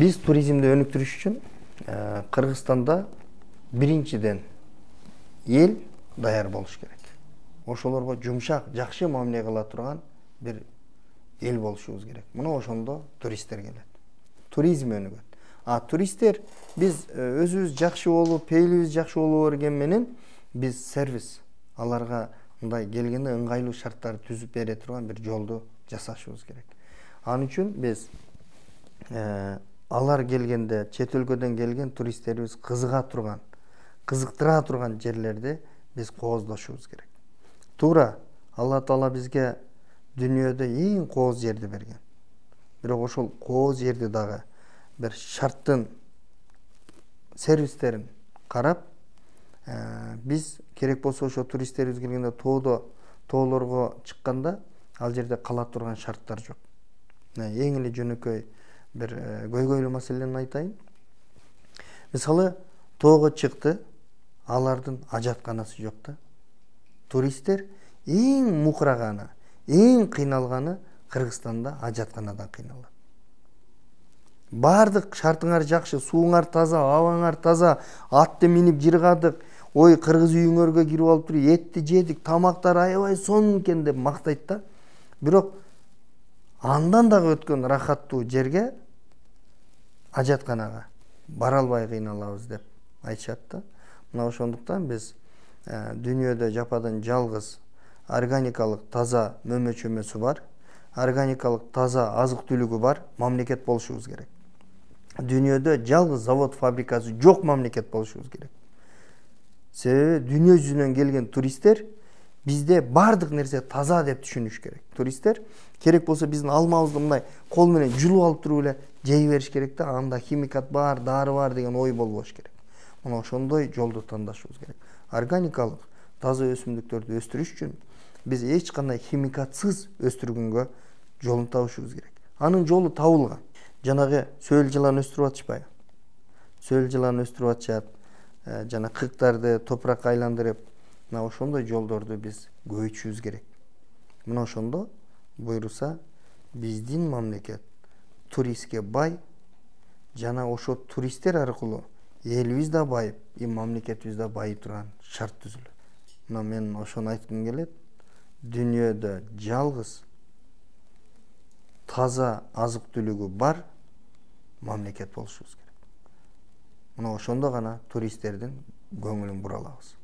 Биз туризмди өнүктүрүш үчүн Кыргызстанда биринчиден эл даяр болуш керек. Ошолорго жумшак, жакшы мамиле кыла турган бир эл болушубуз керек. Мына ошондо туристтер келет. Туризм өнүгөт. Туристтер биз өзүбүз жакшы болуп, пейилибиз жакшы боло берген менен биз сервис аларга мындай келгенде ыңгайлуу шарттарды түзүп бере турган бир жолду жасашыбыз керек. Анын үчүн биз алар келгенде чет өлкөдөн келген туристтерибиз кызыктыра турган жерлерди биз кооздошубуз керек. Туура Алла Таала бизге дүйнөдө эң кооз жерди берген. Бирок ошол кооз жерди дагы бир шарттын сервистерин карап, биз керек болсо ошо туристтерибиз келгенде тоолорго чыкканда ал жерде кала турган шарттар жок. Эң эле жөнөкөй бир көйгөйлүү маселени айтайын. Мисалы, тоого чыкты, алардын ажатканасы жок да. Туристтер эң мукураганы, эң кыйналганы Кыргызстанда ажатканадан кыйналат. Бардык шартыңар жакшы, сууңар таза, абаңар таза, атты минип жыргадык, ой кыргыз үйүңөргө кирип алып туруп этти жедик, тамактар аябай сонун экен деп мактайт да. Бирок андан дагы өткөн рахаттуу жерге, ажатканага бара албай кыйналабыз деп айтышат да. Мына ошондуктан биз дүйнөдө жападан жалгыз органикалык таза мөмө-чөмөсү бар, органикалык таза азык-түлүгү бар мамлекет болушубуз керек. Дүйнөдө жалгыз завод, фабрикасы жок мамлекет болушубуз керек. Себеби дүйнө жүзүнөн келген туристтер бизде бардык нерсе таза деп түшүнүш керек. Туристтер керек болсо биздин алмабызды мындай кол менен жулуп алып туруп эле жей бериш керек да, анда химикат бар, дары бар деген ой болбош керек. Мына ошондой жолду тандашыбыз керек. Органикалык таза өсүмдүктөрдү өстүрүш үчүн биз эч кандай химикатсыз өстүргөнгө жолун табышыбыз керек. Анын жолу табылган. Жанагы сөөл жылан өстүрүп атышпайбы? Сөөл жылан өстүрүп атышат, жана кыктарды топуракка айландырып, мына ошондой жолдорду биз көбөйтүшүбүз керек. Мына ошондо буйруса биздин мамлекет туристке бай, жана ошо туристтер аркылуу элибиз да байып, мамлекетибиз да байый турган шарт түзүлөт. Мына мен ошону айткым келет. Дүйнөдө жалгыз таза азык-түлүгү бар мамлекет болушубуз керек. Мына ошондо гана туристтердин көңүлүн бура алабыз.